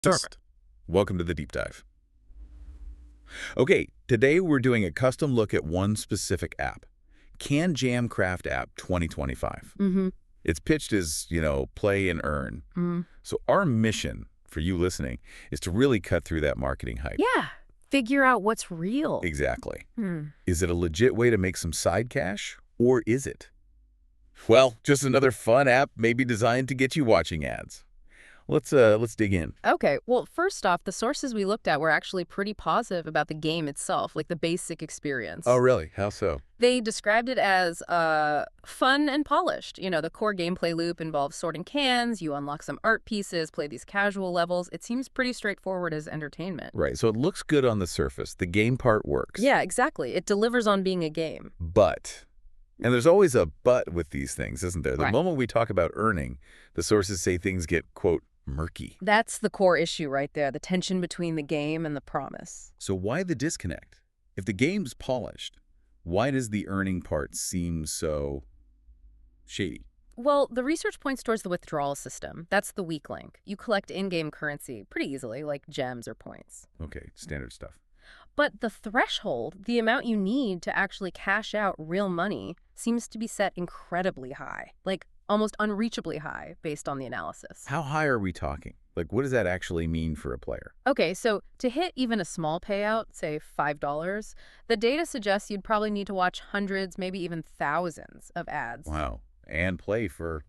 Perfect. Welcome to the deep dive. Okay, today we're doing a custom look at one specific app, Can Jamcraft App 2025. Mm-hmm. It's pitched as, play and earn. Mm. So our mission for you listening is to really cut through that marketing hype. Yeah. Figure out what's real. Exactly. Hmm. Is it a legit way to make some side cash, or is it? Well, just another fun app maybe designed to get you watching ads. Let's dig in. Okay, well, first off, the sources we looked at were actually pretty positive about the game itself, like the basic experience. Oh, really? How so? They described it as fun and polished. The core gameplay loop involves sorting cans, you unlock some art pieces, play these casual levels. It seems pretty straightforward as entertainment. Right, so it looks good on the surface. The game part works. Yeah, exactly. It delivers on being a game. But, and there's always a but with these things, isn't there? The Right. moment we talk about earning, the sources say things get, quote, murky. That's the core issue right there, the tension between the game and the promise. So why the disconnect? If the game's polished, why does the earning part seem so shady? Well, the research points towards the withdrawal system. That's the weak link. You collect in-game currency pretty easily, like gems or points. Okay, standard stuff. But the threshold, the amount you need to actually cash out real money, seems to be set incredibly high, like almost unreachably high based on the analysis. How high are we talking? Like, what does that actually mean for a player? Okay, so to hit even a small payout, say $5, the data suggests you'd probably need to watch hundreds, maybe even thousands of ads. Wow. And play for,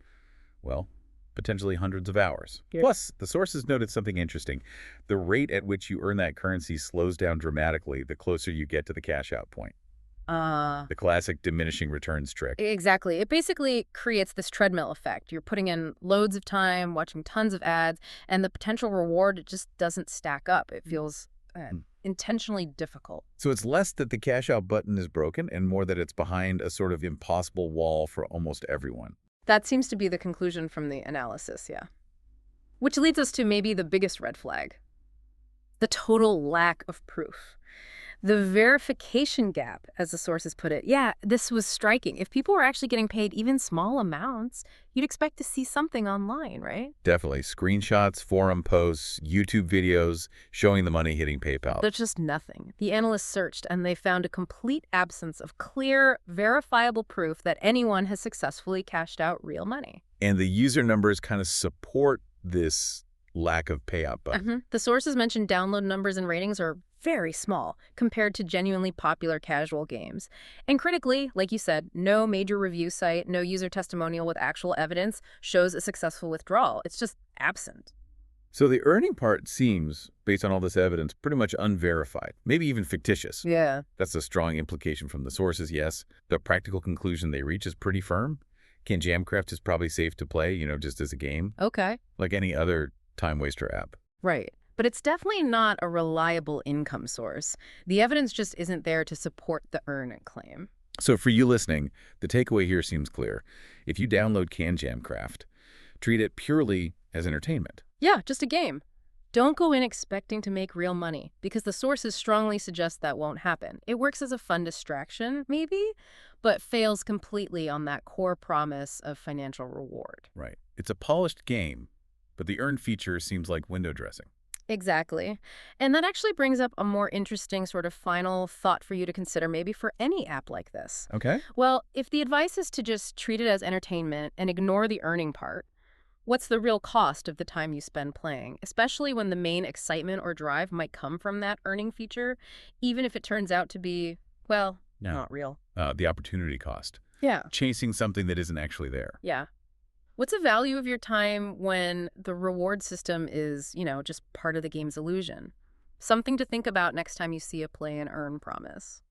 well, potentially hundreds of hours. Yeah. Plus, the sources noted something interesting. The rate at which you earn that currency slows down dramatically the closer you get to the cash out point. The classic diminishing returns trick. Exactly. It basically creates this treadmill effect. You're putting in loads of time, watching tons of ads, and the potential reward just doesn't stack up. It feels intentionally difficult. So it's less that the cash out button is broken and more that it's behind a sort of impossible wall for almost everyone. That seems to be the conclusion from the analysis, yeah. Which leads us to maybe the biggest red flag. The total lack of proof. The verification gap, as the sources put it. Yeah, this was striking. If people were actually getting paid even small amounts, you'd expect to see something online, right? Definitely. Screenshots, forum posts, YouTube videos showing the money hitting PayPal. There's just nothing. The analysts searched, and they found a complete absence of clear, verifiable proof that anyone has successfully cashed out real money. And the user numbers kind of support this lack of payout button. The sources mentioned download numbers and ratings are very small compared to genuinely popular casual games. And critically, like you said, no major review site, no user testimonial with actual evidence shows a successful withdrawal. It's just absent. So the earning part seems, based on all this evidence, pretty much unverified, maybe even fictitious. Yeah. That's a strong implication from the sources, yes. The practical conclusion they reach is pretty firm. Can Jamcraft is probably safe to play, just as a game, Okay. like any other time waster app. Right. But it's definitely not a reliable income source. The evidence just isn't there to support the earn claim. So for you listening, the takeaway here seems clear. If you download Can Jamcraft, treat it purely as entertainment. Yeah, just a game. Don't go in expecting to make real money, because the sources strongly suggest that won't happen. It works as a fun distraction, maybe, but fails completely on that core promise of financial reward. Right. It's a polished game, but the earn feature seems like window dressing. Exactly. And that actually brings up a more interesting sort of final thought for you to consider maybe for any app like this. Okay. Well, if the advice is to just treat it as entertainment and ignore the earning part, what's the real cost of the time you spend playing, especially when the main excitement or drive might come from that earning feature, even if it turns out to be, well, not real. The opportunity cost. Yeah. Chasing something that isn't actually there. Yeah. What's the value of your time when the reward system is, just part of the game's illusion? Something to think about next time you see a play and earn promise.